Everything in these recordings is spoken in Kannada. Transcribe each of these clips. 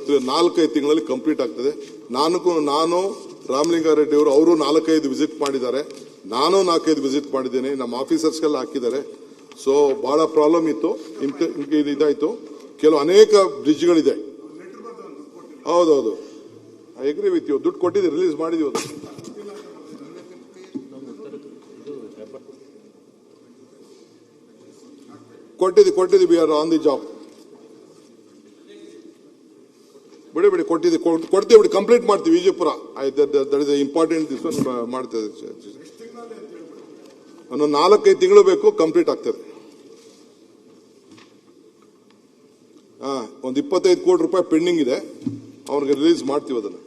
4-5 ತಿಂಗಳಲ್ಲಿ ಕಂಪ್ಲೀಟ್ ಆಗ್ತದೆ. ನಾನು ರಾಮಲಿಂಗಾರೆಡ್ಡಿ ಅವರು 4-5 ವಿಸಿಟ್ ಮಾಡಿದ್ದಾರೆ, ನಾನು 4-5 ವಿಸಿಟ್ ಮಾಡಿದ್ದೇನೆ, ನಮ್ಮ ಆಫೀಸರ್ಸ್ಗೆಲ್ಲ ಹಾಕಿದ್ದಾರೆ. ಸೊ ಬಹಳ ಪ್ರಾಬ್ಲಮ್ ಇತ್ತು, ಇದಾಯ್ತು. ಕೆಲವು ಅನೇಕ ಬ್ರಿಡ್ಜ್ಗಳಿದೆ. ಹೌದೌದು, ಐ ಅಗ್ರಿ ವಿತ್ ಯು. ದುಡ್ಡು ಕೊಟ್ಟಿದ್ದೀವಿ, ರಿಲೀಸ್ ಮಾಡಿದೀವಿ. ಕೊಟ್ಟಿದ್ದೀವಿ, we are on the job. ಬಿಡಿ ಕೊಡ್ತೀವಿ, ಬಿಡಿ, ಕಂಪ್ಲೀಟ್ ಮಾಡ್ತೀವಿ. Vijayapura that is important, this one ಮಾಡ್ತೇವೆ. ಒಂದು 4-5 ತಿಂಗಳು ಬೇಕು, ಕಂಪ್ಲೀಟ್ ಆಗ್ತದೆ. ಒಂದು 25 ಕೋಟಿ ರೂಪಾಯಿ ಪೆಂಡಿಂಗ್ ಇದೆ, ಅವ್ರಿಗೆ ರಿಲೀಸ್ ಮಾಡ್ತೀವಿ. ಅದನ್ನು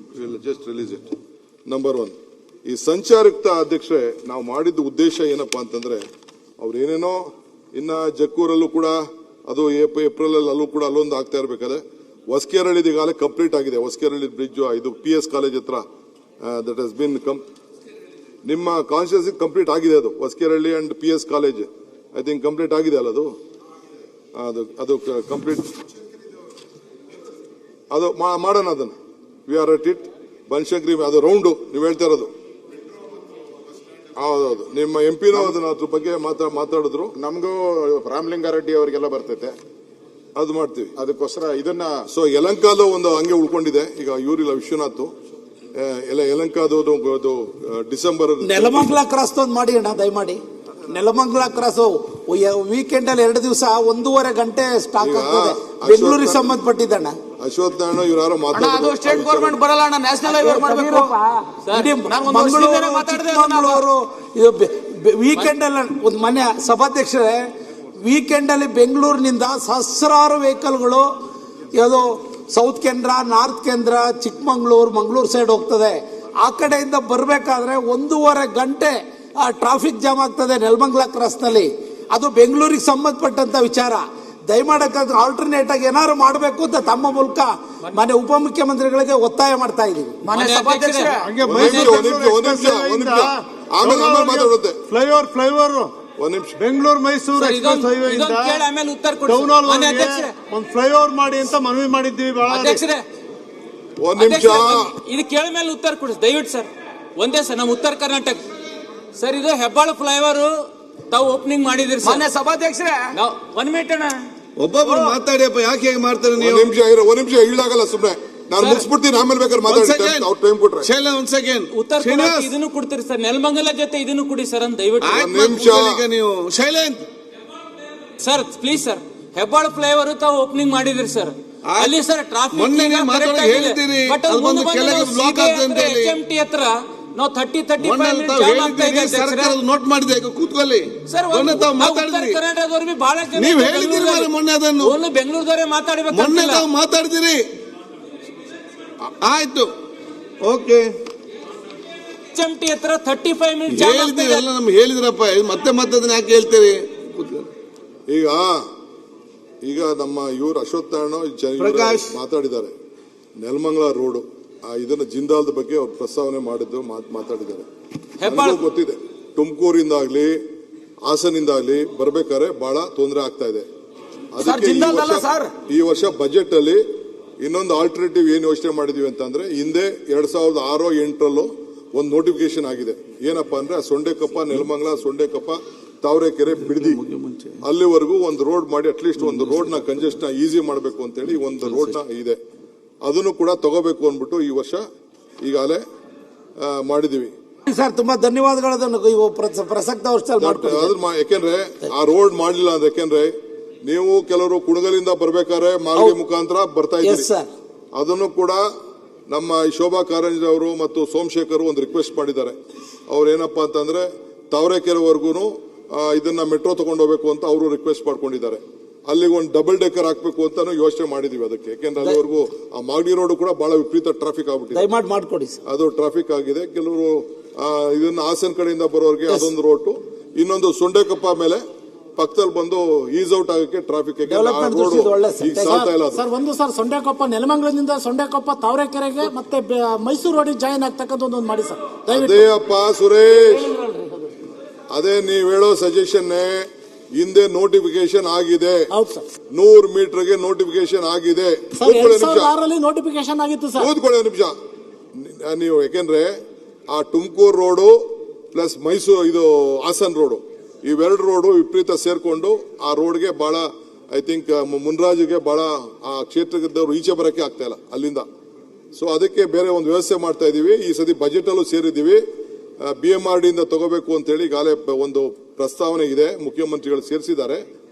ಜಸ್ಟ್ ರಿಲೀಸ್ ಇಟ್. ನಂಬರ್ 1, ಈ ಸಂಚಾರಯುಕ್ತ ಅಧ್ಯಕ್ಷರೇ, ನಾವು ಮಾಡಿದ ಉದ್ದೇಶ ಏನಪ್ಪಾ ಅಂತಂದ್ರೆ, ಅವ್ರು ಏನೇನೋ ಇನ್ನ ಜಕ್ಕೂರಲ್ಲೂ ಕೂಡ ಅದು ಏಪ್ರಿಲ್ ಅಲ್ಲೂ ಕೂಡ ಅಲ್ಲೊಂದು ಆಗ್ತಾ ಇರ್ಬೇಕಾದ್ರೆ, ಹೊಸಕೇರಳ್ಳಿ ಈಗಾಗಲೇ ಕಂಪ್ಲೀಟ್ ಆಗಿದೆ. ಹೊಸಕೇರಳ್ಳಿ ಬ್ರಿಡ್ಜ್ ಇದು PS ಕಾಲೇಜ್ ಹತ್ರ ದಟ್ ಹಸ್ ಬಿನ್ ನಿಮ್ಮ ಕಾನ್ಸ್ಟಿಟ್ಯೂನ್ಸಿ ಕಂಪ್ಲೀಟ್ ಆಗಿದೆ. ಅದು Hosakerehalli and PS college I think complete ಆಗಿದೆ ಅಲ್ಲ ಅದು ಕಂಪ್ಲೀಟ್. ಅದು ಮಾಡೋಣ, ಅದನ್ನು we are at it. Banashankari ಅದು ರೌಂಡು ನೀವು ಹೇಳ್ತಾ ಇರೋದು. ಹೌದೌದು, ನಿಮ್ಮ MP ಅದನ್ನ ಅದ್ರ ಬಗ್ಗೆ ಮಾತಾಡಿದ್ರು. ನಮಗೂ ರಾಮಲಿಂಗಾರೆಡ್ಡಿ ಅವರಿಗೆಲ್ಲ ಬರ್ತೈತೆ, ಅದು ಮಾಡ್ತೀವಿ. ಅದಕ್ಕೋಸ್ಕರ ಇದನ್ನ ಸೊ ಯಲಂಕಾದ ಒಂದು ಹಂಗೆ ಉಳ್ಕೊಂಡಿದೆ. ಈಗ ಇವರಿಲ್ಲ, ವಿಶ್ವನಾಥ್ ಯಲಂಕಾದ ಡಿಸೆಂಬರ್. ನೆಲಮಂಗಲ ಕ್ರಾಸ್ ಒಂದು ಮಾಡಿ ಅಣ್ಣ, ದಯಮಾಡಿ. ನೆಲಮಂಗಲ ಕ್ರಾಸ್ ವೀಕೆಂಡ್ ಅಲ್ಲಿ 2 ದಿವಸ 1.5 ಗಂಟೆ ಸ್ಟಾಕ್ ಆಗ್ತದೆ. ಬೆಂಗಳೂರಿಗೆ ಸಂಬಂಧಪಟ್ಟಿದ್ದಣ್ಣ. ಅಶ್ವಥ್ ನಾರಾಯಣ ಇವರಾರು ಮಾತಾಡೋದು ಸ್ಟೇಟ್ ಗೌರ್ಮೆಂಟ್ ಬರಲ್ಲ ಅಣ್ಣ, ನ್ಯಾಷನಲ್ ಹೈವೇ ಮಾಡಬೇಕು. ಮಂಗಳೂರು ವೀಕೆಂಡ್ ಅಲ್ಲಿ ಒಂದು ಮನೆ ಸಭಾಧ್ಯಕ್ಷರೇ, ವೀಕೆಂಡ್ ಅಲ್ಲಿ ಬೆಂಗಳೂರಿನಿಂದ ಸಹಸ್ರಾರು ವೆಹಿಕಲ್ಗಳು ಯಾವುದೋ ಸೌತ್ ಕೇಂದ್ರ, ನಾರ್ತ್ ಕೇಂದ್ರ, ಚಿಕ್ಕಮಂಗ್ಳೂರು, ಮಂಗಳೂರು ಸೈಡ್ ಹೋಗ್ತದೆ. ಆ ಕಡೆಯಿಂದ ಬರಬೇಕಾದ್ರೆ 1.5 ಗಂಟೆ ಟ್ರಾಫಿಕ್ ಜಾಮ್ ಆಗ್ತದೆ ನೆಲಮಂಗಲ ಕ್ರಾಸ್ನಲ್ಲಿ. ಅದು ಬೆಂಗಳೂರಿಗೆ ಸಂಬಂಧಪಟ್ಟಂತ ವಿಚಾರ. ದಯಮಾಡಕ್ಕಾದ್ರೆ ಆಲ್ಟರ್ನೇಟ್ ಆಗಿ ಏನಾದ್ರು ಮಾಡಬೇಕು ಅಂತ ತಮ್ಮ ಮೂಲಕ ಮನೆ ಉಪಮುಖ್ಯಮಂತ್ರಿಗಳಿಗೆ ಒತ್ತಾಯ ಮಾಡ್ತಾ ಇದ್ದೀವಿ. Flyover Bengaluru Mysuru express highway town hall ಒಂದು ಫ್ಲೈಓವರ್ ಮಾಡಿ ಅಂತ ಮನವಿ ಮಾಡಿದ್ದೀವಿ. ಇದು ಕೇಳ ಮೇಲೆ ಉತ್ತರ ಕೊಡಿ ದಯವಿಟ್ಟು ಸರ್. ಒಂದೇ ಸರ್, ನಮ್ಮ ಉತ್ತರ ಕರ್ನಾಟಕ ಸರ್, ಇದು ಹೆಬ್ಬಾಳ ಫ್ಲೈಓವರ್ ತಾವು ಓಪನಿಂಗ್ ಮಾಡಿದಿರಿ ಸರ್. ಸಭಾಧ್ಯಕ್ಷರೇ, 1 ಮಿನಿಟ್ ಅಣ್ಣ, ಒಬ್ಬೊಬ್ರು ಮಾತಾಡಿಯಪ್ಪ, ಯಾಕೆ ಹೇಗೆ ಮಾಡ್ತಾರೆ ನೀವು? 1 ನಿಮಿಷ ಇಳ್ಳಾಗಲ್ಲ, ಸುಮ್ಮನೆ ನಾನು ಮುಗಿಸ್ಬಿಡ್ತೀನಿ, ಆಮೇಲೆ ಬೇಕಾದ್ರೆ ಮಾತಾಡ್ತೀನಿ. ಟೈಮ್ ಕೊಟ್ರೆ ಒಂದ್ ಸೆಕೆಂಡ್ ಉತ್ತರ ಇದನ್ನು ಕೊಡ್ತೀರಿ ಸರ್. ನೆಲಮಂಗಲ ಜೊತೆ ಇದನ್ನು ಕೊಡಿ ಸರ್ ಅಂತ ದಯವಿಟ್ಟು. ನೀವು Shailendra sir please sir, Hebbal flyover ತಾವು ಓಪನಿಂಗ್ ಮಾಡಿದಿರಿ ಸರ್. ಅಲ್ಲಿ ಸರ್ ಟ್ರಾಫಿಕ್ ಹೇಳ್ತೀರಿ, HMT ಹತ್ರ ನಾವು 30 ನೋಟ್ ಮಾಡಿದೆ, ಕೂತ್ಕೊಳ್ಳಿ. ಕರ್ನಾಟಕದವ್ರು ಬಹಳ ಜನ ನೀವು ಹೇಳಿದಿರಿ ಮೊನ್ನೆ, ಅದನ್ನು ಬೆಂಗಳೂರದವರೇ ಮಾತಾಡಬೇಕು. ಮೊನ್ನೆ ತಾವು ಮಾತಾಡಿದಿರಿ, ಆಯ್ತು, ಓಕೆ. HMT ಹತ್ರ 35 ಮಿನಿಟ್ ಹೇಳಿದಿರಿ, ಎಲ್ಲ ನಮ್ಗೆ ಹೇಳಿದ್ರಪ್ಪ, ಮತ್ತೆ ಅದನ್ನ ಯಾಕೆ ಹೇಳ್ತೀರಿ? ಈಗ ನಮ್ಮ ಇವರು ಅಶ್ವಥ್ ನಾರಾಯಣ ಮಾತಾಡಿದ್ದಾರೆ. ನೆಲಮಂಗಲ ರೋಡ್ ಇದನ್ನ ಜಿಂದಾಲ್ದ ಬಗ್ಗೆ ಅವ್ರು ಪ್ರಸ್ತಾವನೆ ಮಾಡಿದ್ದು ಮಾತಾಡಿದ್ದಾರೆ. ಗೊತ್ತಿದೆ, ತುಮಕೂರಿಂದಾಗ್ಲಿ ಹಾಸನಿಂದಾಗ್ಲಿ ಬರ್ಬೇಕಾದ್ರೆ ಬಹಳ ತೊಂದರೆ ಆಗ್ತಾ ಇದೆ. ಅದಕ್ಕೆ ಈ ವರ್ಷ ಬಜೆಟ್ ಅಲ್ಲಿ ಇನ್ನೊಂದು ಆಲ್ಟರ್ನೇಟಿವ್ ಏನ್ ಯೋಚನೆ ಮಾಡಿದೀವಿ ಅಂತಂದ್ರೆ, ಹಿಂದೆ 2006-08 ಒಂದು ನೋಟಿಫಿಕೇಶನ್ ಆಗಿದೆ. ಏನಪ್ಪಾ ಅಂದ್ರೆ ಸೊಂಡೆಕೊಪ್ಪ ನೆಲಮಂಗಲ, ಸೊಂಡೆಕೊಪ್ಪ, ತಾವರೆಕೆರೆ, ಬಿಡದಿ ಅಲ್ಲಿವರೆಗೂ ಒಂದು ರೋಡ್ ಮಾಡಿ, ಅಟ್ಲೀಸ್ಟ್ ಒಂದು ರೋಡ್ ನ ಕಂಜೆಸ್ಟ್ ಈಸಿ ಮಾಡಬೇಕು ಅಂತೇಳಿ ಒಂದು ರೋಡ್ ನ ಇದೆ. ಅದನ್ನು ಕೂಡ ತಗೋಬೇಕು ಅಂದ್ಬಿಟ್ಟು ಈ ವರ್ಷ ಈಗಾಗಲೇ ಮಾಡಿದೀವಿ ಸರ್. ತುಂಬಾ ಧನ್ಯವಾದಗಳು. ಪ್ರಸಕ್ತ ವರ್ಷದಲ್ಲಿ ಯಾಕೆಂದ್ರೆ ಆ ರೋಡ್ ಮಾಡಲಿಲ್ಲ ಅಂದ್ರೆ, ಯಾಕೆಂದ್ರೆ ನೀವು ಕೆಲವರು ಕುಣಗಲಿಂದ ಬರ್ಬೇಕಾದ್ರೆ ಮಾರ್ಗ ಮುಖಾಂತರ ಬರ್ತಾ ಇದ್ದೀರಿ. ಅದನ್ನು ಕೂಡ ನಮ್ಮ ಶೋಭಾ ಕಾರಂಜಿ ಅವರು ಮತ್ತು ಸೋಮಶೇಖರ್ ಒಂದು ರಿಕ್ವೆಸ್ಟ್ ಮಾಡಿದ್ದಾರೆ. ಅವ್ರು ಏನಪ್ಪಾ ಅಂತಂದ್ರೆ ತಾವರೆಕೆರೆವರೆಗೂ ಇದನ್ನ ಮೆಟ್ರೋ ತಗೊಂಡು ಹೋಗ್ಬೇಕು ಅಂತ ಅವರು ರಿಕ್ವೆಸ್ಟ್ ಮಾಡ್ಕೊಂಡಿದ್ದಾರೆ. ಅಲ್ಲಿಗೆ ಒಂದು ಡಬಲ್ ಡೆಕ್ಕರ್ ಹಾಕ್ಬೇಕು ಅಂತಾನು ಯೋಚನೆ ಮಾಡಿದೀವಿ. ಅದಕ್ಕೆ ಯಾಕೆಂದ್ರೆ ಅಲ್ಲಿವರೆಗೂ ಆ ಮಾಗಡಿ ರೋಡ್ ಕೂಡ ಬಹಳ ವಿಪರೀತ ಟ್ರಾಫಿಕ್ ಆಗ್ಬಿಟ್ಟಿದೆ. ಅದು ಟ್ರಾಫಿಕ್ ಆಗಿದೆ. ಕೆಲವರು ಇದನ್ನ ಹಾಸನ ಕಡೆಯಿಂದ ಬರೋರಿಗೆ ಅದೊಂದು ರೋಡ್, ಇನ್ನೊಂದು ಸೊಂಡೆಕೊಪ್ಪ ಮೇಲೆ ಪಕ್ಕದಲ್ಲಿ ಬಂದು ಈಸ್ ಔಟ್ ಆಗಕ್ಕೆ ಟ್ರಾಫಿಕ್ ಸರ್. ಒಂದು ಸರ್, ಸೊಂಡೆಕೊಪ್ಪ ನೆಲಮಂಗಲದಿಂದ ಸೊಂಡೆಕೊಪ್ಪ ತಾವರೆಕೆರೆಗೆ ಮತ್ತೆ ಮೈಸೂರು ರೋಡಿಗೆ ಜಾಯಿನ್ ಆಗ್ತಕ್ಕಂಥ ಒಂದು ಮಾಡಿ ಸರ್. ಅದೇ ಅಪ್ಪ ಸುರೇಶ್, ಅದೇ ನೀವ್ ಹೇಳೋ ಸಜೆಷನ್ನೇ ಹಿಂದೆ ನೋಟಿಫಿಕೇಶನ್ ಆಗಿದೆ. ಹೌದು ಸರ್. 100 ಮೀಟರ್ಗೆ ನೋಟಿಫಿಕೇಶನ್ ಆಗಿದೆ. ಸರ್ 2006 ನೋಟಿಫಿಕೇಶನ್ ಆಗಿತ್ತು ಸರ್. ಕೂತ್ಕೊಳ್ಳಿ ನಿಮಿಷ. ನೀವು ಯಾಕೆಂದ್ರೆ ಆ ತುಮಕೂರು ರೋಡು ಪ್ಲಸ್ ಮೈಸೂರು ಇದು ಹಾಸನ್ ರೋಡು ಇವೆರಡು ರೋಡು ವಿಪರೀತ ಸೇರ್ಕೊಂಡು ಆ ರೋಡ್ಗೆ ಬಹಳ ಐ ಥಿಂಕ್ ಮುನ್ರಾಜಿಗೆ ಬಹಳ ಆ ಕ್ಷೇತ್ರದವರು ಈಚೆ ಬರಕ್ಕೆ ಆಗ್ತಾ ಇಲ್ಲ ಅಲ್ಲಿಂದ. ಸೊ ಅದಕ್ಕೆ ಬೇರೆ ಒಂದು ವ್ಯವಸ್ಥೆ ಮಾಡ್ತಾ ಇದೀವಿ. ಈ ಸತಿ ಬಜೆಟ್ ಅಲ್ಲೂ ಸೇರಿದ್ದೀವಿ. BMRD ಇಂದ ತಗೋಬೇಕು ಅಂತ ಹೇಳಿ ಈಗಾಗಲೇ ಒಂದು ಪ್ರಸ್ತಾವನೆ ಇದೆ, ಮುಖ್ಯಮಂತ್ರಿಗಳು ಸೇರಿಸಿದ್ದಾರೆ.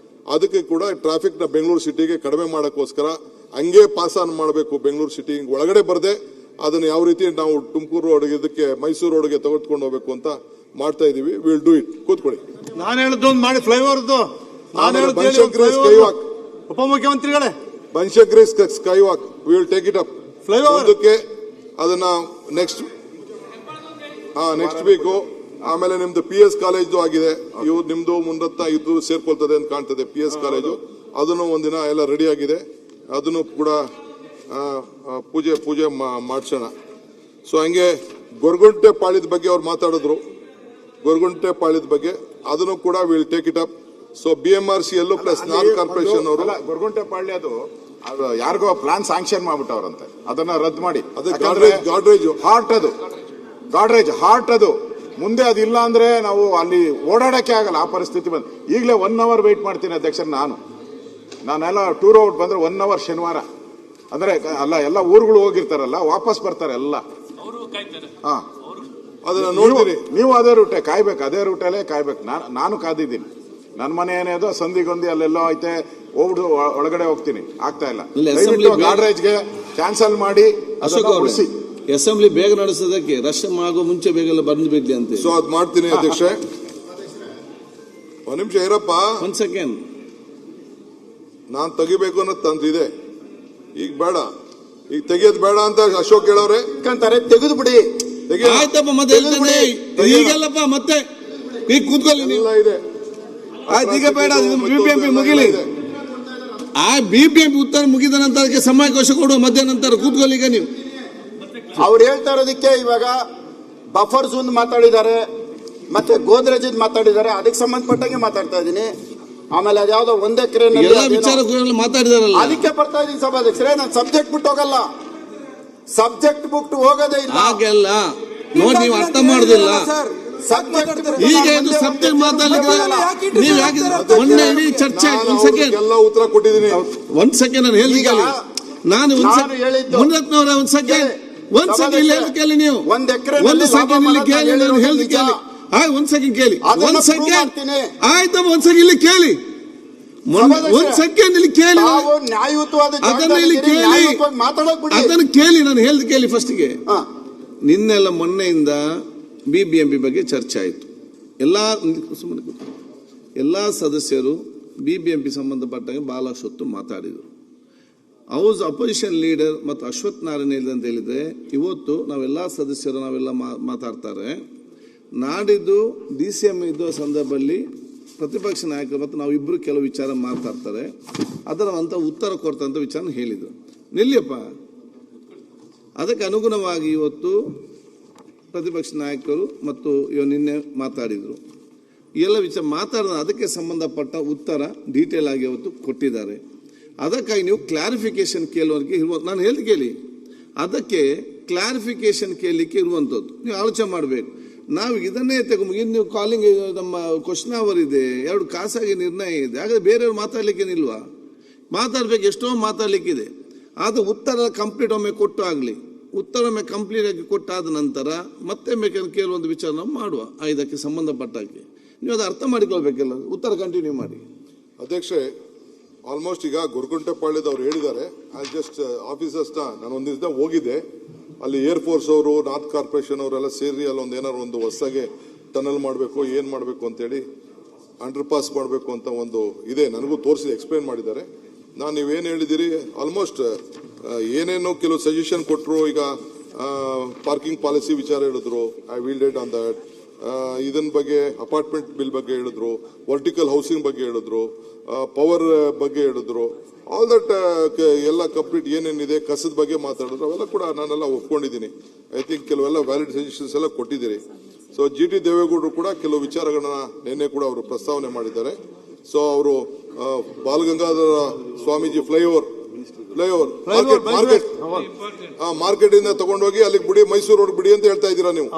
ಅದಕ್ಕೆ ಕೂಡ ಟ್ರಾಫಿಕ್ ನ ಬೆಂಗಳೂರು ಸಿಟಿಗೆ ಕಡಿಮೆ ಮಾಡೋಕ್ಕೋಸ್ಕರ ಹಂಗೆ ಪಾಸ್ ಆನ್ ಮಾಡಬೇಕು. ಬೆಂಗಳೂರು ಸಿಟಿ ಒಳಗಡೆ ಬರದೆ ಅದನ್ನ ಯಾವ ರೀತಿ ನಾವು ತುಮಕೂರು ರೋಡ್ಗೆ ಇದಕ್ಕೆ ಮೈಸೂರು ರೋಡ್ಗೆ ತೆಗೆದುಕೊಂಡು ಹೋಗ್ಬೇಕು ಅಂತ ಮಾಡ್ತಾ ಇದೀವಿ. Will do it. ಕೂತ್ಕೊಳ್ಳಿ. ನಾನು ಹೇಳಿದ್ದೊಂದು ಮಾಡಿ ಫ್ಲೈಓವರ್ದು. ಉಪಮುಖ್ಯಮಂತ್ರಿಗಳೇ Banashankari sky walk will take it up. Flyover ಅದನ್ನ ನೆಕ್ಸ್ಟ್ ವೀಕ್. ಆಮೇಲೆ ನಿಮ್ದು PS ಕಾಲೇಜ್ ಆಗಿದೆ. ಇವು ನಿಮ್ದು ಮುನ್ನತ್ತ ಇದು ಸೇರ್ಕೊಳ್ತದೆ ಅಂತ ಕಾಣ್ತದೆ. PS ಕಾಲೇಜು ಅದನ್ನು ಒಂದಿನ ಎಲ್ಲ ರೆಡಿ ಆಗಿದೆ. ಅದನ್ನು ಕೂಡ ಪೂಜೆ ಮಾಡ್ಸೋಣ. ಸೊ ಹಂಗೆ ಗೊರಗುಂಟೆ ಪಾಳ್ಯದ ಬಗ್ಗೆ ಅವ್ರು ಮಾತಾಡಿದ್ರು. ಗೊರಗುಂಟೆ ಪಾಳ್ಯದ ಬಗ್ಗೆ ಅದನ್ನು ಕೂಡ will take it up. So BMRC ಎಲ್ಲೂ ಪ್ಲಸ್ ನಾನ್ ಕಾರ್ಪೊರೇಷನ್ ಅವರು ಗೊರಗುಂಟೆ ಪಾಳ್ಯ ಅದು ಯಾರಿಗೋ ಪ್ಲಾನ್ ಸ್ಯಾಂಕ್ಷನ್ ಮಾಡ್ಬಿಟ್ಟವ್ರಂತೆ, ಅದನ್ನ ರದ್ದು ಮಾಡಿ. ಗಾಡ್ರೇಜ್ ಹಾರ್ಟ್ ಅದು ಮುಂದೆ ಅದಿಲ್ಲ ಅಂದ್ರೆ ನಾವು ಅಲ್ಲಿ ಓಡಾಡಕ್ಕೆ ಆಗಲ್ಲ. ಆ ಪರಿಸ್ಥಿತಿ ಬಂದು ಈಗಲೇ 1 hour ವೇಟ್ ಮಾಡ್ತೀನಿ ಅಧ್ಯಕ್ಷರು. ನಾನೆಲ್ಲ ಟೂರ್ ಔಟ್ ಬಂದ್ರೆ 1 hour ಶನಿವಾರ ಅಂದ್ರೆ ಅಲ್ಲ, ಎಲ್ಲ ಊರುಗಳು ಹೋಗಿರ್ತಾರಲ್ಲ, ವಾಪಸ್ ಬರ್ತಾರೆ ಎಲ್ಲ. ಹಾ, ಅದನ್ನ ನೋಡ್ತೀನಿ. ನೀವು ಅದೇ ರೂಟೇ ಕಾಯ್ಬೇಕು, ಅದೇ ರೂಟಲ್ಲೇ ಕಾಯ್ಬೇಕು. ನಾನು ಕಾದಿದ್ದೀನಿ. ನನ್ನ ಮನೆ ಏನೇದೋ ಸಂದಿಗೊಂದಿ ಅಲ್ಲೆಲ್ಲೋ ಐತೆ, ಹೋಗ್ಬಿಟ್ಟು ಒಳಗಡೆ ಹೋಗ್ತೀನಿ. ಆಗ್ತಾ ಇಲ್ಲ. ಗಾಡ್ರೇಜ್ಗೆ ಕ್ಯಾನ್ಸಲ್ ಮಾಡಿ ಉಳಿಸಿ. ಅಸೆಂಬ್ಲಿ ಬೇಗ ನಡೆಸೋದಕ್ಕೆ ರಶ್ ಆಗೋ ಮುಂಚೆ ಬೇಗ ಬಂದು ಬಿಡ್ಲಿ ಅಂತ. ಸೊ ಅದ್ ಮಾಡ್ತೀನಿ ಅಧ್ಯಕ್ಷ. ಒಂದ್ ನಿಮಿಷ ಇರಪ್ಪ. 1 ಸೆಕೆಂಡ್. ನಾನ್ ತೆಗಿಬೇಕು ಅನ್ನೋದು ತಂದಿದೆ. ಈಗ ಬೇಡ, ಈಗ ತೆಗಿಯೋದು ಬೇಡ ಅಂತ ಅಶೋಕ್ ಹೇಳವ್ರೆ. ತೆಗೆದು ಬಿಡಿ. ಆಯ್ತಪ್ಪ, ಮತ್ತೆ ಈಗೆಲ್ಲಪ್ಪ ಮತ್ತೆ ಈಗ ಕೂತ್ಕೊಳ್ಳಿ. ಎಲ್ಲ ಇದೆ. ಆಯ್ತು, ಈಗ ಬೇಡ. BBMP ಮುಗಿಲಿ. ಆ BBMP ಉತ್ತರ ಮುಗಿದ ನಂತರ ಅದಕ್ಕೆ ಸಮಯಾವಕಾಶ ಕೊಡುವ. ಮಧ್ಯಾಹ್ನ ನಂತರ ಕೂತ್ಕೊಳ್ಳಿ. ಈಗ ನೀವು ಅವ್ರು ಹೇಳ್ತಾ ಇರೋದಕ್ಕೆ ಇವಾಗ ಬಫರ್ ಝೋನ್ ಮಾತಾಡಿದ್ದಾರೆ, ಮತ್ತೆ ಗೋದ್ರೇಜ್ ಮಾತಾಡಿದ್ದಾರೆ. ಅದಕ್ಕೆ ಸಂಬಂಧಪಟ್ಟಂಗೆ ಮಾತಾಡ್ತಾ ಇದ್ದೀನಿ. ಆಮೇಲೆ ಅದ್ಯಾವುದೋ 1 ಎಕರೆ ವಿಚಾರ ಮಾತಾಡಿದಾರಲ್ಲ, ಅದಕ್ಕೆ ಬರ್ತಾ ಇದೀನಿ ಸಭಾಧ್ಯಕ್ಷರೇ. ನಾನು ಸಬ್ಜೆಕ್ಟ್ ಬಿಟ್ಟು ಹೋಗಲ್ಲ, ಸಬ್ಜೆಕ್ಟ್ ಬಿಟ್ಟು ಹೋಗೋದೇ ಇಲ್ಲ. ಹಾಗೆಲ್ಲ ನೋಡಿ, ನೀವು ಅರ್ಥ ಮಾಡುದಿಲ್ಲ. ಈಗ ಇದು ಸಬ್ಜೆಕ್ಟ್ ಮಾತಾಡಲಿಕ್ಕೆ ನೀವು ಯಾಕೆ ಮೊನ್ನೆ ಇಡೀ ಚರ್ಚೆ. 1 ಸೆಕೆಂಡ್, ಎಲ್ಲ ಉತ್ತರ ಕೊಟ್ಟಿದ್ದೀನಿ. 1 ಸೆಕೆಂಡ್ ನಾನು ಹೇಳಿದ್ದೆ. ನಾನು 1 ಸೆಕೆಂಡ್ ಮುನ್ನತ್ನವರ 1 ಸೆಕೆಂಡ್ ಇಲ್ಲಿ ಹೇಳಿ ಕೇಳಿ. ನೀವು 1 ಎಕರೆ 1 ಸೆಕೆಂಡ್ ಇಲ್ಲಿ ಕೇಳಿ. ನಾನು ಹೇಳಿದ್ ಕೇಳಿ. 1 ಸೆಕೆಂಡ್ ಕೇಳಿ. 1 ಸೆಕೆಂಡ್ ಆಯ್ತಮ್ಮ. 1 ಸೆಕೆಂಡ್ ಇಲ್ಲಿ ಕೇಳಿ. 1 ಸೆಕೆಂಡ್ ಇಲ್ಲಿ ಕೇಳಿ. ಅದನ್ನ ಇಲ್ಲಿ ಕೇಳಿ. ಅದನ್ನು ಕೇಳಿ. ನಾನು ಹೇಳಿದ್ ಕೇಳಿ ಫಸ್ಟ್ಗೆ. ನಿನ್ನೆಲ್ಲ ಮೊನ್ನೆಯಿಂದ BBMP ಬಗ್ಗೆ ಚರ್ಚೆ ಆಯಿತು. ಎಲ್ಲ ಸದಸ್ಯರು BBMP ಸಂಬಂಧಪಟ್ಟಂಗೆ ಬಹಳಷ್ಟು ಹೊತ್ತು ಮಾತಾಡಿದರು. ಹೌಸ್ ಅಪೋಸಿಷನ್ ಲೀಡರ್ ಮತ್ತು ಅಶ್ವಥ್ ನಾರಾಯಣ ಅಂತ ಹೇಳಿದ್ರೆ, ಇವತ್ತು ನಾವೆಲ್ಲ ಸದಸ್ಯರು ನಾವೆಲ್ಲ ಮಾತಾಡ್ತಾರೆ. ನಾಡಿದ್ದು DCM ಇದ್ದ ಸಂದರ್ಭದಲ್ಲಿ ಪ್ರತಿಪಕ್ಷ ನಾಯಕರು ಮತ್ತು ನಾವಿಬ್ಬರು ಕೆಲವು ವಿಚಾರ ಮಾತಾಡ್ತಾರೆ. ಅದರ ಅಂತ ಉತ್ತರ ಕೊಡ್ತಂತ ವಿಚಾರ ಹೇಳಿದರು. ನಿಲ್ಲಿಯಪ್ಪ. ಅದಕ್ಕೆ ಅನುಗುಣವಾಗಿ ಇವತ್ತು ಪ್ರತಿಪಕ್ಷ ನಾಯಕರು ಮತ್ತು ನಿನ್ನೆ ಮಾತಾಡಿದರು. ಎಲ್ಲ ವಿಚಾರ ಮಾತಾಡಿದ ಅದಕ್ಕೆ ಸಂಬಂಧಪಟ್ಟ ಉತ್ತರ ಡೀಟೇಲ್ ಆಗಿ ಅವತ್ತು ಕೊಟ್ಟಿದ್ದಾರೆ. ಅದಕ್ಕಾಗಿ ನೀವು ಕ್ಲಾರಿಫಿಕೇಶನ್ ಕೇಳೋರಿಗೆ ನಾನು ಹೇಳಿ ಕೇಳಿ. ಅದಕ್ಕೆ ಕ್ಲಾರಿಫಿಕೇಶನ್ ಕೇಳಲಿಕ್ಕೆ ಇರುವಂಥದ್ದು ನೀವು ಆಲೋಚನೆ ಮಾಡಬೇಕು. ನಾವು ಇದನ್ನೇ ಇನ್ನು ನೀವು ಕಾಲಿಂಗ್ ನಮ್ಮ ಕ್ವಶನ್ ಅವರ್ ಇದೆ, 2 ಖಾಸಗಿ ನಿರ್ಣಯ ಇದೆ. ಹಾಗಾದ್ರೆ ಬೇರೆಯವ್ರು ಮಾತಾಡ್ಲಿಕ್ಕೇನಿಲ್ವಾ? ಮಾತಾಡ್ಬೇಕು, ಎಷ್ಟೋ ಮಾತಾಡ್ಲಿಕ್ಕಿದೆ. ಅದು ಉತ್ತರ ಕಂಪ್ಲೀಟ್ ಒಮ್ಮೆ ಕೊಟ್ಟು ಆಗಲಿ. ಉತ್ತರ ಒಮ್ಮೆ ಕಂಪ್ಲೀಟ್ ಆಗಿ ಕೊಟ್ಟಾದ ನಂತರ ಮತ್ತೆ ಬೇಕಾದ್ರೆ ಕೆಲವೊಂದು ವಿಚಾರ ನಾವು ಮಾಡುವ. ಇದಕ್ಕೆ ಸಂಬಂಧಪಟ್ಟಾಗೆ ನೀವು ಅದು ಅರ್ಥ ಮಾಡಿಕೊಳ್ಬೇಕಲ್ಲ. ಉತ್ತರ ಕಂಟಿನ್ಯೂ ಮಾಡಿ ಅಧ್ಯಕ್ಷೆ. ಆಲ್ಮೋಸ್ಟ್ ಈಗ ಗೊರಗುಂಟೆ ಪಾಳ್ಯದವ್ರು ಹೇಳಿದ್ದಾರೆ. ಜಸ್ಟ್ ಆಫೀಸರ್ಸ್ ನಾನು ಒಂದ್ ದಿವಸ ಹೋಗಿದ್ದೆ. ಅಲ್ಲಿ ಏರ್ಫೋರ್ಸ್ ಅವರು, ನಾರ್ತ್ ಕಾರ್ಪೊರೇಷನ್ ಅವರೆಲ್ಲ ಸೇರಿ ಅಲ್ಲಿ ಏನಾದ್ರು ಒಂದು ಹೊಸದಾಗಿ ಟನಲ್ ಮಾಡಬೇಕು, ಏನ್ ಮಾಡಬೇಕು ಅಂತೇಳಿ ಅಂಡರ್ ಪಾಸ್ ಮಾಡಬೇಕು ಅಂತ ಒಂದು ಇದೆ. ನನಗೂ ತೋರಿಸಿ ಎಕ್ಸ್ಪ್ಲೈನ್ ಮಾಡಿದ್ದಾರೆ. ನಾನು ನೀವೇನು ಹೇಳಿದಿರಿ ಆಲ್ಮೋಸ್ಟ್ ಏನೇನೋ ಕೆಲವು ಸಜೆಷನ್ ಕೊಟ್ಟರು. ಈಗ ಪಾರ್ಕಿಂಗ್ ಪಾಲಿಸಿ ವಿಚಾರ ಹೇಳಿದ್ರು. I will dead on that. ಇದನ್ ಬಗ್ಗೆ ಅಪಾರ್ಟ್ಮೆಂಟ್ ಬಿಲ್ ಬಗ್ಗೆ ಹೇಳಿದ್ರು, ವರ್ಟಿಕಲ್ ಹೌಸಿಂಗ್ ಬಗ್ಗೆ ಹೇಳಿದ್ರು, ಪವರ್ ಬಗ್ಗೆ ಹೇಳಿದ್ರು. ಆಲ್ ದಟ್ ಎಲ್ಲ ಕಂಪ್ಲೀಟ್ ಏನೇನಿದೆ ಕಸದ ಬಗ್ಗೆ ಮಾತಾಡಿದ್ರು. ಅವೆಲ್ಲ ಕೂಡ ನಾನೆಲ್ಲ ಒಪ್ಕೊಂಡಿದ್ದೀನಿ. ಐ ಥಿಂಕ್ ಕೆಲವೆಲ್ಲ ವ್ಯಾಲಿಡ್ ಸಜೆಷನ್ಸ್ ಎಲ್ಲ ಕೊಟ್ಟಿದ್ದೀರಿ. ಸೊ GT ದೇವೇಗೌಡರು ಕೂಡ ಕೆಲವು ವಿಚಾರಗಳನ್ನ ನಿನ್ನೆ ಕೂಡ ಅವರು ಪ್ರಸ್ತಾವನೆ ಮಾಡಿದ್ದಾರೆ. ಸೊ ಅವರು ಬಾಲಗಂಗಾಧರ ಸ್ವಾಮೀಜಿ ಫ್ಲೈಓವರ್ ಮಾರ್ಕೆಟ್ ಇಂದ ತಗೊಂಡೋಗಿ ಅಲ್ಲಿಗೆ ಬಿಡಿ, ಮೈಸೂರು ರೋಡ್ ಬಿಡಿ ಅಂತ ಹೇಳ್ತಾ ಇದ್ದೀರಾ ನೀವು.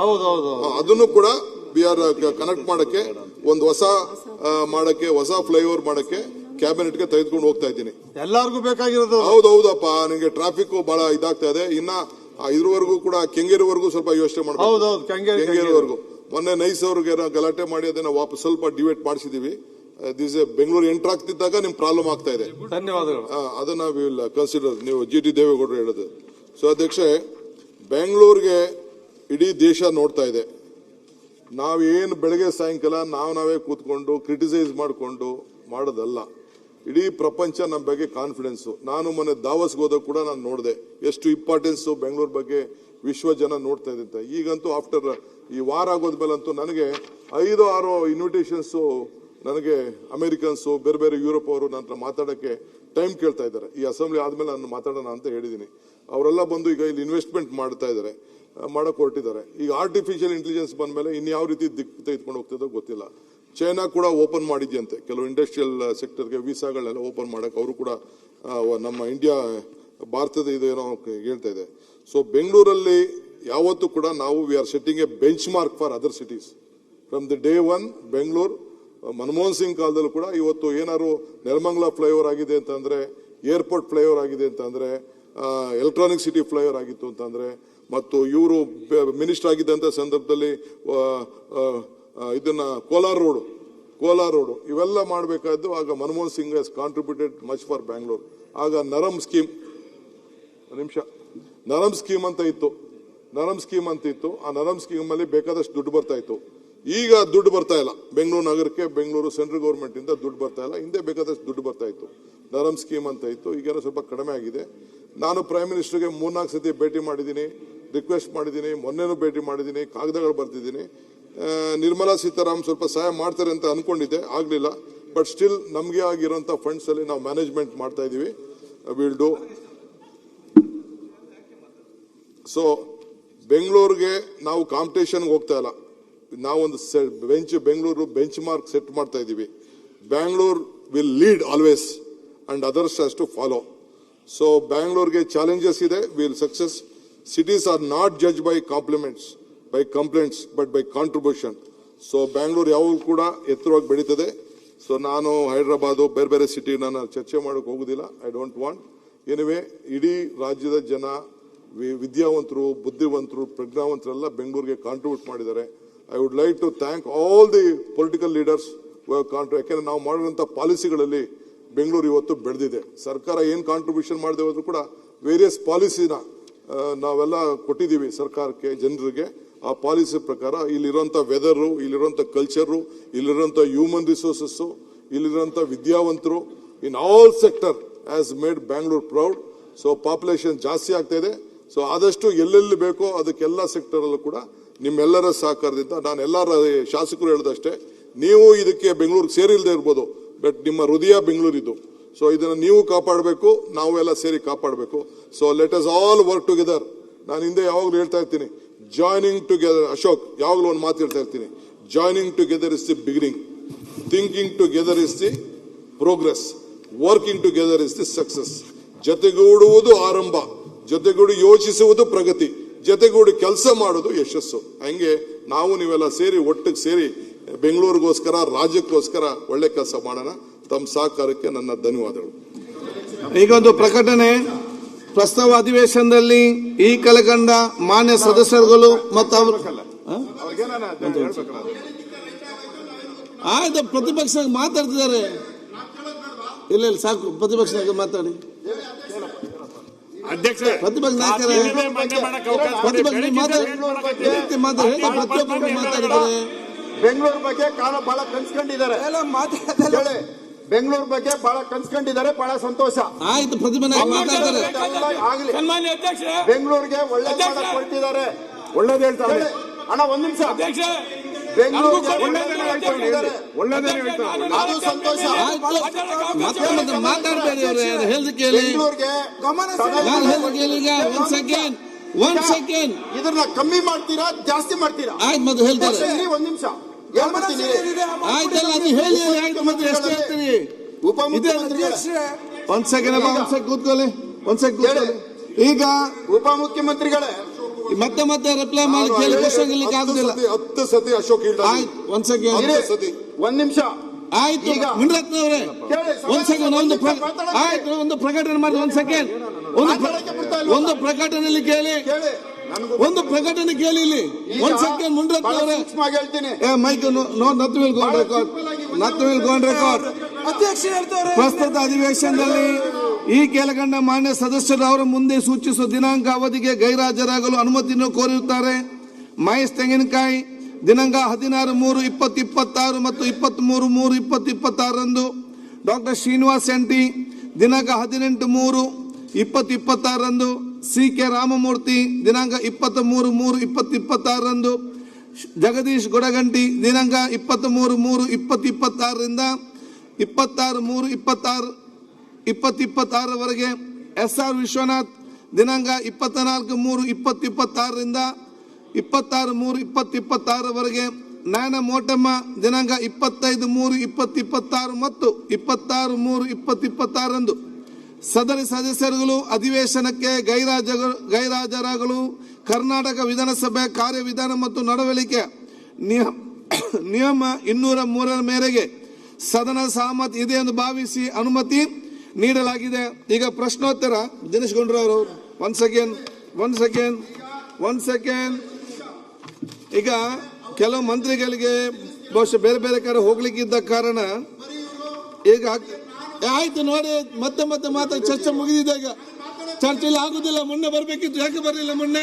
ಅದನ್ನು ಕೂಡ ವಿ ಆರ್ ಕನೆಕ್ಟ್ ಮಾಡಕ್ಕೆ, ಒಂದು ಹೊಸ ಹೊಸ ಫ್ಲೈಓವರ್ ಮಾಡಕ್ಕೆ ಕ್ಯಾಬಿನೆಟ್ಗೆ ತೆಗೆದುಕೊಂಡು ಹೋಗ್ತಾ ಇದ್ದೀನಿ. ಎಲ್ಲರಿಗೂ ಬೇಕಾಗಿರೋದು. ಹೌದೌದಪ್ಪ, ನಿಮಗೆ ಟ್ರಾಫಿಕ್ ಬಹಳ ಇದಾಗ್ತಾ ಇದೆ. ಇನ್ನ ಇದ್ರವರೆಗೂ ಕೂಡ ಕೆಂಗೇರಿವರೆಗೂ ಸ್ವಲ್ಪ ಯೋಚನೆ ಮಾಡಬೇಕು. ಕೆಂಗೇರಿವರೆಗೂ ಮೊನ್ನೆ ನೈಸ್ ಅವ್ರಿಗೆ ಗಲಾಟೆ ಮಾಡಿ ಅದನ್ನ ವಾಪಸ್ ಸ್ವಲ್ಪ ಡಿವೇಟ್ ಮಾಡಿಸಿದೀವಿ. ದಿಸ್ ಬೆಂಗಳೂರು ಎಂಟರ್ ಆಗ್ತಿದ್ದಾಗ ನಿಮ್ ಪ್ರಾಬ್ಲಮ್ ಆಗ್ತಾ ಇದೆ. ಧನ್ಯವಾದಗಳು. ಅದನ್ನ ವಿ ವಿಲ್ ಕನ್ಸಿಡರ್. ನೀವು GT ದೇವೇಗೌಡರು ಹೇಳೋದು. ಸೊ ಅಧ್ಯಕ್ಷೆ, ಬೆಂಗಳೂರಿಗೆ ಇಡೀ ದೇಶ ನೋಡ್ತಾ ಇದೆ. ನಾವೇನು ಬೆಳಗ್ಗೆ ಸಾಯಂಕಾಲ ನಾವೇ ಕೂತ್ಕೊಂಡು ಕ್ರಿಟಿಸೈಸ್ ಮಾಡಿಕೊಂಡು ಮಾಡೋದಲ್ಲ. ಇಡೀ ಪ್ರಪಂಚ ನಮ್ಮ ಬಗ್ಗೆ ಕಾನ್ಫಿಡೆನ್ಸು. ನಾನು ಮೊನ್ನೆ ದಾವಸ್ಗೆ ಹೋದಾಗ ಕೂಡ ನಾನು ನೋಡಿದೆ ಎಷ್ಟು ಇಂಪಾರ್ಟೆನ್ಸು ಬೆಂಗಳೂರು ಬಗ್ಗೆ ವಿಶ್ವ ಜನ ನೋಡ್ತಾ ಇದೆ ಅಂತ. ಈಗಂತೂ ಆಫ್ಟರ್ ಈ ವಾರ ಆಗೋದ್ಮೇಲಂತೂ ನನಗೆ 5-6 ಇನ್ವಿಟೇಷನ್ಸು ನನಗೆ ಅಮೆರಿಕನ್ಸು, ಬೇರೆ ಬೇರೆ ಯುರೋಪ್ ಅವರು ನನ್ನ ಹತ್ರ ಮಾತಾಡೋಕ್ಕೆ ಟೈಮ್ ಕೇಳ್ತಾ ಇದ್ದಾರೆ. ಈ ಅಸೆಂಬ್ಲಿ ಆದಮೇಲೆ ನಾನು ಮಾತಾಡೋಣ ಅಂತ ಹೇಳಿದ್ದೀನಿ. ಅವರೆಲ್ಲ ಬಂದು ಈಗ ಇಲ್ಲಿ ಇನ್ವೆಸ್ಟ್ಮೆಂಟ್ ಮಾಡ್ತಾ ಇದ್ದಾರೆ, ಮಾಡಕ್ಕೆ ಹೊರಟಿದ್ದಾರೆ. ಈಗ ಆರ್ಟಿಫಿಷಿಯಲ್ ಇಂಟೆಲಿಜೆನ್ಸ್ ಬಂದ ಮೇಲೆ ಇನ್ಯಾವ ರೀತಿ ದಿಕ್ಕು ತೆಗೆದುಕೊಂಡು ಹೋಗ್ತದೋ ಗೊತ್ತಿಲ್ಲ. ಚೈನಾ ಕೂಡ ಓಪನ್ ಮಾಡಿದ್ಯಂತೆ ಕೆಲವು ಇಂಡಸ್ಟ್ರಿಯಲ್ ಸೆಕ್ಟರ್ಗೆ ವೀಸಾಗಳನ್ನೆಲ್ಲ ಓಪನ್ ಮಾಡಕ್ಕೆ. ಅವರು ಕೂಡ ನಮ್ಮ ಇಂಡಿಯಾ ಭಾರತದ ಇದೇನೋ ಹೇಳ್ತಾ ಇದೆ. ಸೊ ಬೆಂಗಳೂರಲ್ಲಿ ಯಾವತ್ತೂ ಕೂಡ ನಾವು we are setting A bench mark for other cities. From the day one Bengaluru, Manmohan Singh ಕಾಲದಲ್ಲೂ ಕೂಡ ಇವತ್ತು ಏನಾದ್ರು ನೆಲಮಂಗಲ ಫ್ಲೈಓವರ್ ಆಗಿದೆ ಅಂತಂದ್ರೆ, ಏರ್ಪೋರ್ಟ್ ಫ್ಲೈಓವರ್ ಆಗಿದೆ ಅಂತಂದ್ರೆ, ಎಲೆಕ್ಟ್ರಾನಿಕ್ ಸಿಟಿ ಫ್ಲೈಓವರ್ ಆಗಿತ್ತು ಅಂತಂದ್ರೆ, ಮತ್ತು ಇವರು ಮಿನಿಸ್ಟರ್ ಆಗಿದ್ದಂಥ ಸಂದರ್ಭದಲ್ಲಿ ಇದನ್ನ ಕೋಲಾರ ರೋಡು ಇವೆಲ್ಲ ಮಾಡಬೇಕಾದ್ದು. ಆಗ Manmohan Singh has contributed much for Bangalore. ಆಗ ನರಮ್ ಸ್ಕೀಮ್ ಅಂತ ಇತ್ತು. ಆ ನರಮ್ ಸ್ಕೀಮ್ ಅಲ್ಲಿ ಬೇಕಾದಷ್ಟು ದುಡ್ಡು ಬರ್ತಾ ಇತ್ತು. ಈಗ ದುಡ್ಡು ಬರ್ತಾ ಇಲ್ಲ ಬೆಂಗಳೂರು ನಗರಕ್ಕೆ. ಬೆಂಗಳೂರು ಸೆಂಟ್ರಲ್ ಗೌರ್ಮೆಂಟ್ ಇಂದ ದುಡ್ಡು ಬರ್ತಾ ಇಲ್ಲ. ಹಿಂದೆ ಬೇಕಾದಷ್ಟು ದುಡ್ಡು ಬರ್ತಾ ಇತ್ತು. ನರಮ್ ಸ್ಕೀಮ್ ಅಂತ ಇತ್ತು. ಈಗೇನೋ ಸ್ವಲ್ಪ ಕಡಿಮೆ ಆಗಿದೆ. ನಾನು ಪ್ರೈಮ್ ಮಿನಿಸ್ಟರ್ಗೆ 3-4 ಸತಿ ಭೇಟಿ ಮಾಡಿದ್ದೀನಿ, ರಿಕ್ವೆಸ್ಟ್ ಮಾಡಿದ್ದೀನಿ, ಮೊನ್ನೆನೂ ಭೇಟಿ ಮಾಡಿದ್ದೀನಿ, ಕಾಗದಗಳು ಬರ್ತಿದ್ದೀನಿ. ನಿರ್ಮಲಾ ಸೀತಾರಾಮನ್ ಸ್ವಲ್ಪ ಸಹಾಯ ಮಾಡ್ತಾರೆ ಅಂತ ಅನ್ಕೊಂಡಿದ್ದೆ, ಆಗ್ಲಿಲ್ಲ. ಬಟ್ ಸ್ಟಿಲ್ ನಮಗೆ ಆಗಿರೋಂಥ ಫಂಡ್ಸ್ ಅಲ್ಲಿ ನಾವು ಮ್ಯಾನೇಜ್ಮೆಂಟ್ ಮಾಡ್ತಾ ಇದೀವಿ. Will do. ಸೊ ಬೆಂಗಳೂರಿಗೆ ನಾವು ಕಾಂಪಿಟೇಷನ್ಗೆ ಹೋಗ್ತಾ ಇಲ್ಲ. ನಾವೊಂದು ಬೆಂಗಳೂರು ಬೆಂಚ್ ಮಾರ್ಕ್ ಸೆಟ್ ಮಾಡ್ತಾ ಇದೀವಿ. Bangalore will lead always and others has to follow. So ಬ್ಯಾಂಗ್ಳೂರ್ಗೆ ಚಾಲೆಂಜಸ್ ಇದೆ, will success. Cities are not judge by complaints but by contribution. So Bangalore ಯಾವಾಗಲೂ ಕೂಡ ಎತ್ತರವಾಗಿ ಬೆಳೀತದೆ. ಸೊ ನಾನು ಹೈದರಾಬಾದು ಬೇರೆ ಬೇರೆ ಸಿಟಿ ನಾನು ಚರ್ಚೆ ಮಾಡೋಕೆ ಹೋಗುದಿಲ್ಲ. I don't want. ಎನಿವೆ ಇಡೀ ರಾಜ್ಯದ ಜನ ವಿದ್ಯಾವಂತರು, ಬುದ್ಧಿವಂತರು, ಪ್ರಜ್ಞಾವಂತರೆಲ್ಲ ಬೆಂಗಳೂರಿಗೆ ಕಾಂಟ್ರಿಬ್ಯೂಟ್ ಮಾಡಿದ್ದಾರೆ. I would like to thank all the political leaders. ಯಾಕೆಂದ್ರೆ ನಾವು ಮಾಡಿರುವಂಥ ಪಾಲಿಸಿಗಳಲ್ಲಿ ಬೆಂಗಳೂರು ಇವತ್ತು ಬೆಳೆದಿದೆ. ಸರ್ಕಾರ ಏನು ಕಾಂಟ್ರಿಬ್ಯೂಷನ್ ಮಾಡದೆ ಹೋದ್ರು ಕೂಡ ವೇರಿಯಸ್ ಪಾಲಿಸಿನ ನಾವೆಲ್ಲ ಕೊಟ್ಟಿದ್ದೀವಿ ಸರ್ಕಾರಕ್ಕೆ, ಜನರಿಗೆ. ಆ ಪಾಲಿಸಿ ಪ್ರಕಾರ ಇಲ್ಲಿರುವಂಥ ವೆದರು, ಇಲ್ಲಿರುವಂಥ ಕಲ್ಚರು, ಇಲ್ಲಿರುವಂಥ ಹ್ಯೂಮನ್ ರಿಸೋರ್ಸಸ್ಸು, ಇಲ್ಲಿರುವಂಥ ವಿದ್ಯಾವಂತರು in all sector has made Bangalore proud. So population ಜಾಸ್ತಿ ಆಗ್ತಾ ಇದೆ. ಸೊ ಆದಷ್ಟು ಎಲ್ಲೆಲ್ಲಿ ಬೇಕೋ ಅದಕ್ಕೆಲ್ಲ ಸೆಕ್ಟರ್ ಅಲ್ಲೂ ಕೂಡ ನಿಮ್ಮೆಲ್ಲರ ಸಹಕಾರದಿಂದ, ನಾನು ಎಲ್ಲರ ಶಾಸಕರು ಹೇಳಿದಷ್ಟೇ, ನೀವು ಇದಕ್ಕೆ ಬೆಂಗಳೂರಿಗೆ ಸೇರಿಲ್ಲದೆ ಇರ್ಬೋದು, ಬಟ್ ನಿಮ್ಮ ಹೃದಯ ಬೆಂಗಳೂರಿದ್ದು. ಸೊ ಇದನ್ನು ನೀವು ಕಾಪಾಡಬೇಕು, ನಾವೆಲ್ಲ ಸೇರಿ ಕಾಪಾಡಬೇಕು. So let us all work together. ನಾನು ಹಿಂದೆ ಯಾವಾಗಲೂ ಹೇಳ್ತಾ ಇರ್ತೀನಿ, ಜಾಯ್ನಿಂಗ್ ಟುಗೆದರ್. ಅಶೋಕ್ ಯಾವಾಗಲೂ ಒಂದು ಮಾತು ಹೇಳ್ತಾ ಇರ್ತೀನಿ, joining together is the beginning, thinking together is the progress, working together is the success. ಜೊತೆಗೂಡುವುದು ಆರಂಭ, ಜೊತೆಗೂಡಿ ಯೋಚಿಸುವುದು ಪ್ರಗತಿ, ಜೊತೆಗೂಡಿ ಕೆಲಸ ಮಾಡೋದು ಯಶಸ್ಸು. ಹಂಗೆ ನಾವು ನೀವೆಲ್ಲ ಸೇರಿ ಒಟ್ಟಿಗೆ ಸೇರಿ ಬೆಂಗಳೂರಿಗೋಸ್ಕರ, ರಾಜ್ಯಕ್ಕೋಸ್ಕರ ಒಳ್ಳೆ ಕೆಲಸ ಮಾಡೋಣ. ತಮ್ಮ ಸಹಕಾರಕ್ಕೆ ನನ್ನ ಧನ್ಯವಾದಗಳು. ಈಗ ಒಂದು ಪ್ರಕಟಣೆ. ಪ್ರಸ್ತಾವ ಅಧಿವೇಶನದಲ್ಲಿ ಈ ಕೆಳಕಂಡ ಮಾನ್ಯ ಸದಸ್ಯರುಗಳು ಮತ್ತು ಅವರು ಆಯ್ತು ಪ್ರತಿಪಕ್ಷ ಮಾತಾಡ್ತಿದ್ದಾರೆ. ಇಲ್ಲ ಸಾಕು, ಪ್ರತಿಪಕ್ಷ ಮಾತಾಡಿ. ಪ್ರತಿಪಕ್ಷ ನಾಯಕರೇ, ಮಾತಾಡಿದ್ದಾರೆ. ಬೆಂಗಳೂರು ಬಗ್ಗೆ ಬಹಳ ಕನ್ಸ್ಕೊಂಡಿದ್ದಾರೆ. ಬೆಂಗಳೂರು ಬಗ್ಗೆ ಬಹಳ ಕನ್ಸ್ಕೊಂಡಿದ್ದಾರೆ. ಬಹಳ ಸಂತೋಷ. ಆಯ್ತು, ಪ್ರತಿಭಟನೆ ಮಾತಾಡ್ತಾರೆ. ಬೆಂಗಳೂರಿಗೆ ಒಳ್ಳೆ ಕೊಡ್ತಿದ್ದಾರೆ. ಒಳ್ಳೇದು ಹೇಳ್ತಾರೆ. ಅಣ್ಣ ಒಂದ್ ನಿಮಿಷ. ಬೆಂಗಳೂರಿಗೆ ಅದು ಸಂತೋಷ. ಮಾತಾಡಬೇಡಿ ಅವ್ರೆ, ಹೇಳ್ದು ಕೇಳಿ. ಇದನ್ನ ಕಮ್ಮಿ ಮಾಡ್ತೀರಾ ಜಾಸ್ತಿ ಮಾಡ್ತೀರಾ? ಆಯ್ತು, ಮತ್ತೆ ಹೇಳ್ತಾರೆ. ಒಂದ್ ನಿಮಿಷ. ಹೇಳ್ಬಿಡ್ತೀನಿ. ಆಯ್ತಲ್ಲ, ಅದು ಹೇಳಿ ಆಯ್ತು, ಮತ್ತೆ ಎಷ್ಟು ಹೇಳ್ತೀರಿ? ಉಪಮುಖ್ಯಮಂತ್ರಿಗಳೇ, ಒಂದ್ ಸೆಕೆಂಡ್ ಕೂತ್ಕೊಳ್ಳಿ. ಈಗ ಉಪಮುಖ್ಯಮಂತ್ರಿಗಳೇ ಮತ್ತೆ ರಿಪ್ಲೈ ಮಾಡಿ ಕೇಳಿ, ಕ್ವಶನ್ ಇರ್ಲಿಕ್ಕೆ ಆಗುದಿಲ್ಲ. 10 ಸತಿ ಅಶೋಕ್ ಒಂದ್ ಸೆಕೆಂಡ್, ಒಂದ್ ನಿಮಿಷ ಆಯ್ತು. ಮುನಿರತ್ನ ಅವರೇ ಒಂದ್ ಸೆಕೆಂಡ್, ಆಯ್ತು, ಒಂದು ಪ್ರಕಟಣೆ ಮಾಡಿ. ಒಂದ್ ಸೆಕೆಂಡ್, ಒಂದು ಪ್ರಕಟಣೆಯಲ್ಲಿ ಕೇಳಿ, ಒಂದು ಪ್ರಕಟಣೆ ಕೇಳಿ ಇಲ್ಲಿ. ಒಂದ್ ಸೆಕೆಂಡ್ ಮುನಿರತ್ನ ಅವರೇ, ಹೇಳ್ತೀನಿ. Mic not will go on record. ಪ್ರಸ್ತುತ ಅಧಿವೇಶನದಲ್ಲಿ ಈ ಕೆಳಗಂಡ ಮಾನ್ಯ ಸದಸ್ಯರು ಅವರ ಮುಂದೆ ಸೂಚಿಸುವ ದಿನಾಂಕ ಅವಧಿಗೆ ಗೈರಾಜರಾಗಲು ಅನುಮತಿಯನ್ನು ಕೋರಿರುತ್ತಾರೆ. ಮಹೇಶ್ ತೆಂಗಿನಕಾಯಿ ದಿನಾಂಕ 16/3/2026 ಮತ್ತು 23/3/2026 ಡಾಕ್ಟರ್ ಶ್ರೀನಿವಾಸ್ ಶೆಟ್ಟಿ ದಿನಾಂಕ 18/3/2026 CK ರಾಮಮೂರ್ತಿ ದಿನಾಂಕ 23/3/2026 ಜಗದೀಶ್ ಗೊಡಗಂಟಿ ದಿನಾಂಕ 23/3/2026 26/3/2026 SR ವಿಶ್ವನಾಥ್ ದಿನಾಂಕ 24/3/2026 26/3/2026 ನಾನ ಮೋಟಮ್ಮ ದಿನಾಂಕ 25/3/2026 ಮತ್ತು 26/3/2026 ಸದರಿ ಸದಸ್ಯರುಗಳು ಅಧಿವೇಶನಕ್ಕೆ ಗೈರಾಜರಾಗಲು ಕರ್ನಾಟಕ ವಿಧಾನಸಭೆ ಕಾರ್ಯವಿಧಾನ ಮತ್ತು ನಡವಳಿಕೆ ನಿಯಮ 203 ಮೇರೆಗೆ ಸದನ ಸಹಮತ ಇದೆ ಎಂದು ಭಾವಿಸಿ ಅನುಮತಿ ನೀಡಲಾಗಿದೆ. ಈಗ ಪ್ರಶ್ನೋತ್ತರ ದಿನೇಶ್ ಗುಂಡೂರಾವ್ ಅವರು. ಒಂದ್ ಸೆಕೆಂಡ್. ಈಗ ಕೆಲವು ಮಂತ್ರಿಗಳಿಗೆ ಬಹುಶಃ ಬೇರೆ ಬೇರೆ ಕಡೆ ಹೋಗ್ಲಿಕ್ಕಿದ್ದ ಕಾರಣ ಈಗ ಆಯ್ತು ನೋಡಿ, ಮತ್ತೆ ಮಾತಾಡಿ. ಚರ್ಚೆ ಮುಗಿದಿದೆ. ಈಗ ಚರ್ಚೆಯಲ್ಲಿ ಆಗುದಿಲ್ಲ. ಮೊನ್ನೆ ಬರ್ಬೇಕಿತ್ತು, ಯಾಕೆ ಬರಲಿಲ್ಲ? ಮೊನ್ನೆ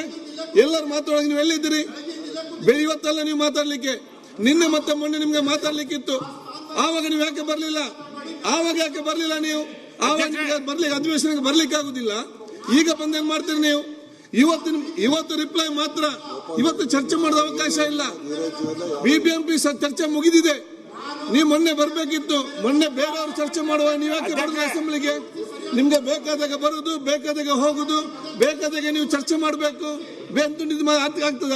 ಎಲ್ಲರೂ ಮಾತಾಡೋಕೆ ನೀವು ಎಲ್ಲಿದ್ದೀರಿ? ಇವತ್ತಲ್ಲ ನೀವು ಮಾತಾಡ್ಲಿಕ್ಕೆ, ನಿನ್ನೆ ಮತ್ತೆ ಮೊನ್ನೆ ನಿಮ್ಗೆ ಮಾತಾಡ್ಲಿಕ್ಕಿತ್ತು. ಆವಾಗ ನೀವು ಯಾಕೆ ಬರ್ಲಿಲ್ಲ? ನೀವು ಆವಾಗ ಬರ್ಲಿಕ್ಕೆ ಅಧಿವೇಶನಕ್ಕೆ ಬರ್ಲಿಕ್ಕೆ ಆಗುದಿಲ್ಲ. ಈಗ ಬಂದೇನ್ ಮಾಡ್ತೀರಿ ನೀವು? ಇವತ್ತು ರಿಪ್ಲೈ ಮಾತ್ರ. ಇವತ್ತು ಚರ್ಚೆ ಮಾಡೋದು ಅವಕಾಶ ಇಲ್ಲ. BBMP ಚರ್ಚೆ ಮುಗಿದಿದೆ. ನೀವು ಮೊನ್ನೆ ಬರ್ಬೇಕಿತ್ತು. ಮೊನ್ನೆ ಬೇರೆಯವರು ಚರ್ಚೆ ಮಾಡುವ, ನೀವು ಯಾಕೆ ಬರೋದು ಅಸೆಂಬ್ಲಿಗೆ? ನಿಮ್ಗೆ ಬೇಕಾದಾಗ ಬರುದು, ಬೇಕಾದಾಗ ಹೋಗುದು, ಬೇಕಾದಾಗ ನೀವು ಚರ್ಚೆ ಮಾಡಬೇಕು. ಆಗ್ತದ?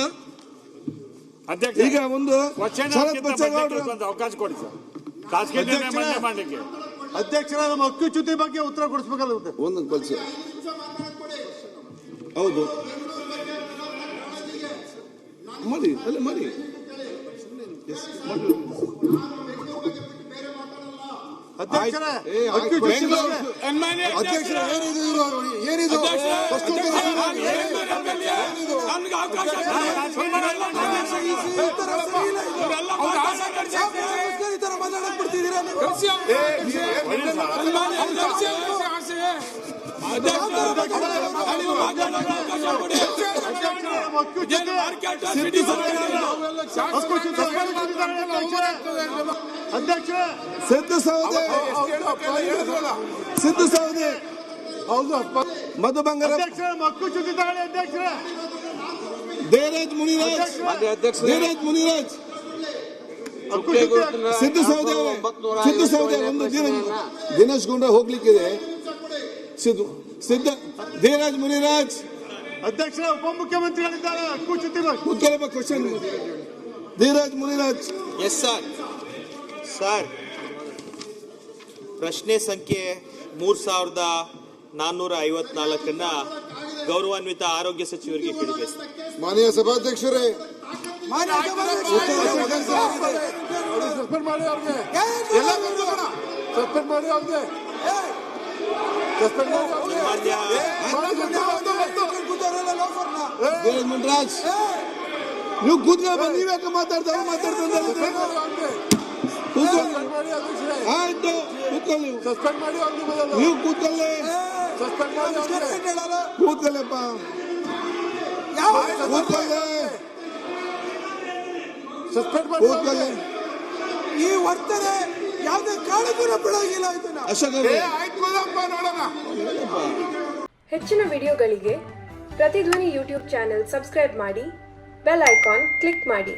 ಈಗ ಒಂದು ಅವಕಾಶ ಕೊಡಿ ಸರ್. ಅಧ್ಯಕ್ಷರ ನಮ್ಮ ಹಕ್ಕುಚ್ಯುತಿ ಬಗ್ಗೆ ಉತ್ತರ ಕೊಡಿಸಬೇಕಲ್ಲ. ಒಂದೊಂದು ಕಲ್ಸ. ಹೌದು ಮಾಡಿ, ಅಲ್ಲೇ ಮಾಡಿ. ಸಿದ್ದು ಸೌದೆ ಮಧು ಬಂಗಾರ, ದೇವರಾಜ್ ಮುನಿರಾಜ್, ಸಿದ್ದು ಸೌದೆ ಒಂದು ದಿನೇಶ್ ಗುಂಡೂರಾವ್ ಹೋಗ್ಲಿಕ್ಕಿದೆ. ದೇವರಾಜ್ ಮುನಿರಾಜ್ ಅಧ್ಯಕ್ಷರ ಉಪಮುಖ್ಯಮಂತ್ರಿಗಳಿದ್ದಾರೆ. Question Devaraj Muniraj. Yes sir, ಪ್ರಶ್ನೆ ಸಂಖ್ಯೆ 3454 ಗೌರವಾನ್ವಿತ ಆರೋಗ್ಯ ಸಚಿವರಿಗೆ ಕೇಳಬೇಕು. ಮಾನ್ಯ ಸಭಾಧ್ಯಕ್ಷರೇ, ಮುನ್ರಾಜ್ ನೀವು ಕೂತ್ಕೊಳ್ಳಿ. ನೀವ್ಯಾಕೆ ಮಾತಾಡ್ತಾ ಆಯ್ತು, ಕೂತ್ಕೊಳ್ಳಿ. ನೀವು ಕೂತ್ಕೊಳ್ಳಿ, ಕೂತ್ಕೊಳ್ಳಪ್ಪ, ಕೂತ್ಕೊಳ್ಳಿ. ಈ ವರ್ತನೆ ಯಾವುದೇ ಕಾರಣಕ್ಕೂ ಬಿಡೋಗಿಲ್ಲ. ಅಶೋಕ್ ಹೆಚ್ಚಿನ ವಿಡಿಯೋಗಳಿಗೆ ಪ್ರತಿಧ್ವನಿ ಯೂಟ್ಯೂಬ್ ಚಾನೆಲ್ ಸಬ್ಸ್ಕ್ರೈಬ್ ಮಾಡಿ, ಬೆಲ್ ಐಕಾನ್ ಕ್ಲಿಕ್ ಮಾಡಿ.